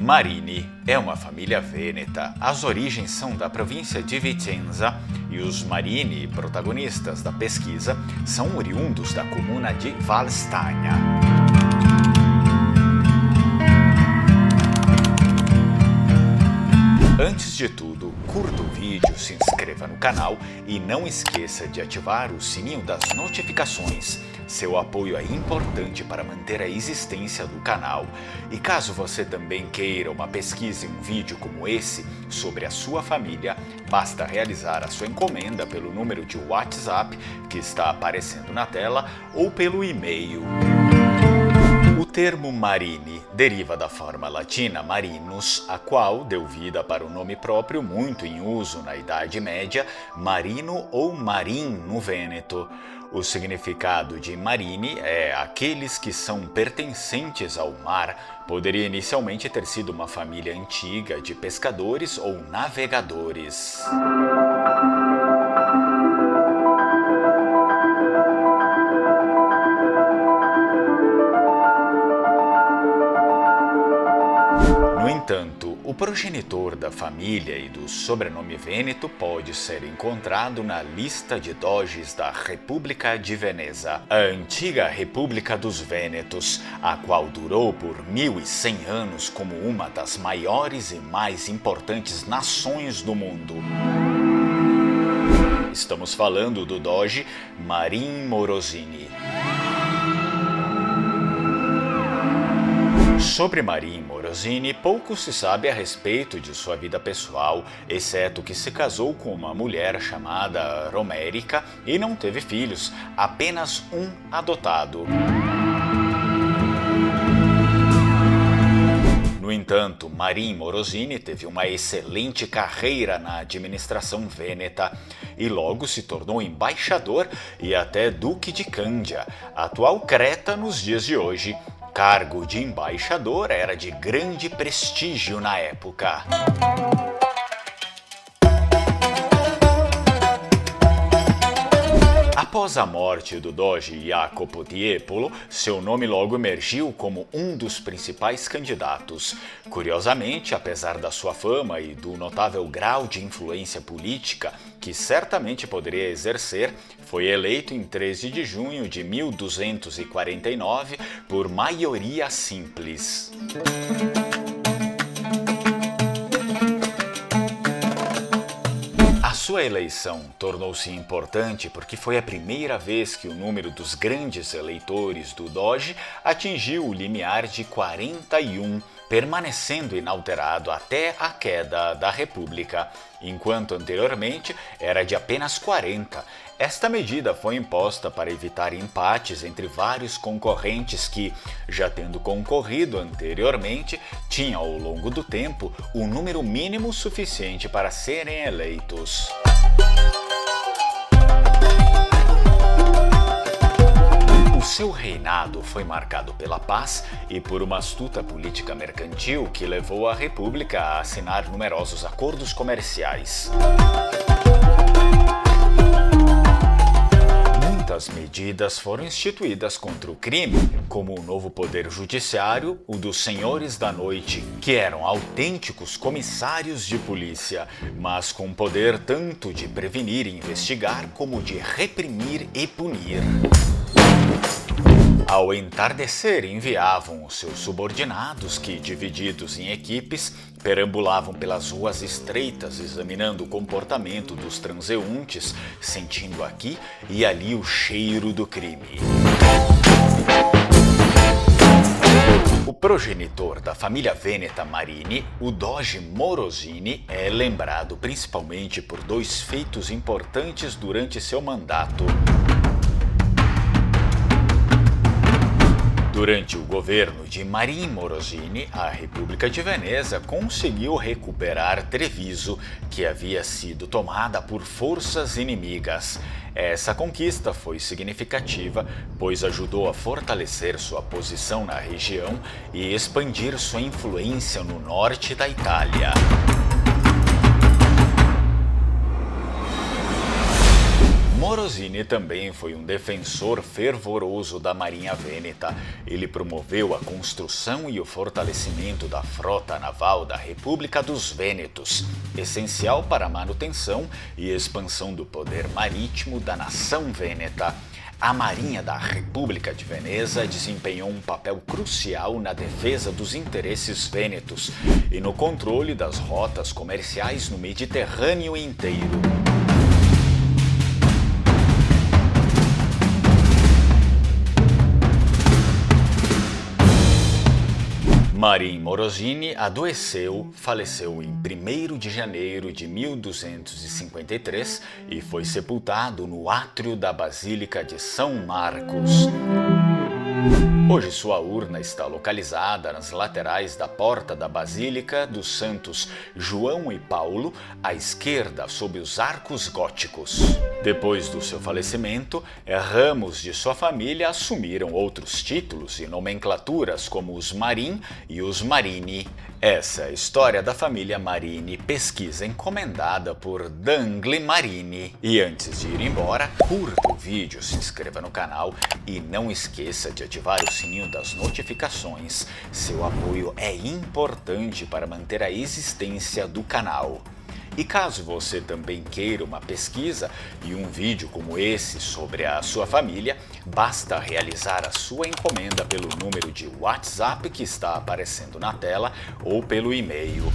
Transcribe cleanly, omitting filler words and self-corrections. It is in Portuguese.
Marini é uma família vêneta. As origens são da província de Vicenza e os Marini, protagonistas da pesquisa, são oriundos da comuna de Valstagna. Antes de tudo, curta o vídeo, se inscreva no canal e não esqueça de ativar o sininho das notificações. Seu apoio é importante para manter a existência do canal. E caso você também queira uma pesquisa e um vídeo como esse sobre a sua família, basta realizar a sua encomenda pelo número de WhatsApp que está aparecendo na tela ou pelo e-mail. O termo Marini deriva da forma latina marinus, a qual deu vida para o nome próprio muito em uso na Idade Média, marino ou marim no Vêneto. O significado de Marini é aqueles que são pertencentes ao mar. Poderia inicialmente ter sido uma família antiga de pescadores ou navegadores. No entanto, o progenitor da família e do sobrenome Vêneto pode ser encontrado na lista de doges da República de Veneza, a antiga República dos Vênetos, a qual durou por 1100 anos como uma das maiores e mais importantes nações do mundo. Estamos falando do doge Marin Morosini. Sobre Marin Morosini, pouco se sabe a respeito de sua vida pessoal, exceto que se casou com uma mulher chamada Romerica e não teve filhos, apenas um adotado. No entanto, Marin Morosini teve uma excelente carreira na administração vêneta e logo se tornou embaixador e até duque de Cândia, atual Creta nos dias de hoje. Cargo de embaixador era de grande prestígio na época. Após a morte do doge Jacopo Tiepolo, seu nome logo emergiu como um dos principais candidatos. Curiosamente, apesar da sua fama e do notável grau de influência política que certamente poderia exercer, foi eleito em 13 de junho de 1249 por maioria simples. Sua eleição tornou-se importante porque foi a primeira vez que o número dos grandes eleitores do doge atingiu o limiar de 41, permanecendo inalterado até a queda da República, enquanto anteriormente era de apenas 40. Esta medida foi imposta para evitar empates entre vários concorrentes que, já tendo concorrido anteriormente, tinham ao longo do tempo o número mínimo suficiente para serem eleitos. O seu reinado foi marcado pela paz e por uma astuta política mercantil que levou a República a assinar numerosos acordos comerciais. Muitas medidas foram instituídas contra o crime, como o novo poder judiciário, o dos senhores da noite, que eram autênticos comissários de polícia, mas com poder tanto de prevenir e investigar como de reprimir e punir. Ao entardecer, enviavam os seus subordinados que, divididos em equipes, perambulavam pelas ruas estreitas, examinando o comportamento dos transeuntes, sentindo aqui e ali o cheiro do crime. O progenitor da família vêneta Marini, o doge Morosini, é lembrado principalmente por dois feitos importantes durante seu mandato. Durante o governo de Marin Morosini, a República de Veneza conseguiu recuperar Treviso, que havia sido tomada por forças inimigas. Essa conquista foi significativa, pois ajudou a fortalecer sua posição na região e expandir sua influência no norte da Itália. Morosini também foi um defensor fervoroso da Marinha Vêneta. Ele promoveu a construção e o fortalecimento da frota naval da República dos Vênetos, essencial para a manutenção e expansão do poder marítimo da nação vêneta. A Marinha da República de Veneza desempenhou um papel crucial na defesa dos interesses vênetos e no controle das rotas comerciais no Mediterrâneo inteiro. Marin Morosini faleceu em 1º de janeiro de 1253 e foi sepultado no átrio da Basílica de São Marcos. Hoje sua urna está localizada nas laterais da porta da Basílica dos Santos João e Paulo, à esquerda, sob os arcos góticos. Depois do seu falecimento, ramos de sua família assumiram outros títulos e nomenclaturas como os Marin e os Marini. Essa é a história da família Marini, pesquisa encomendada por Dangle Marini. E antes de ir embora, curta o vídeo, se inscreva no canal e não esqueça de ativar o sininho das notificações. Seu apoio é importante para manter a existência do canal. E caso você também queira uma pesquisa e um vídeo como esse sobre a sua família, basta realizar a sua encomenda pelo número de WhatsApp que está aparecendo na tela ou pelo e-mail.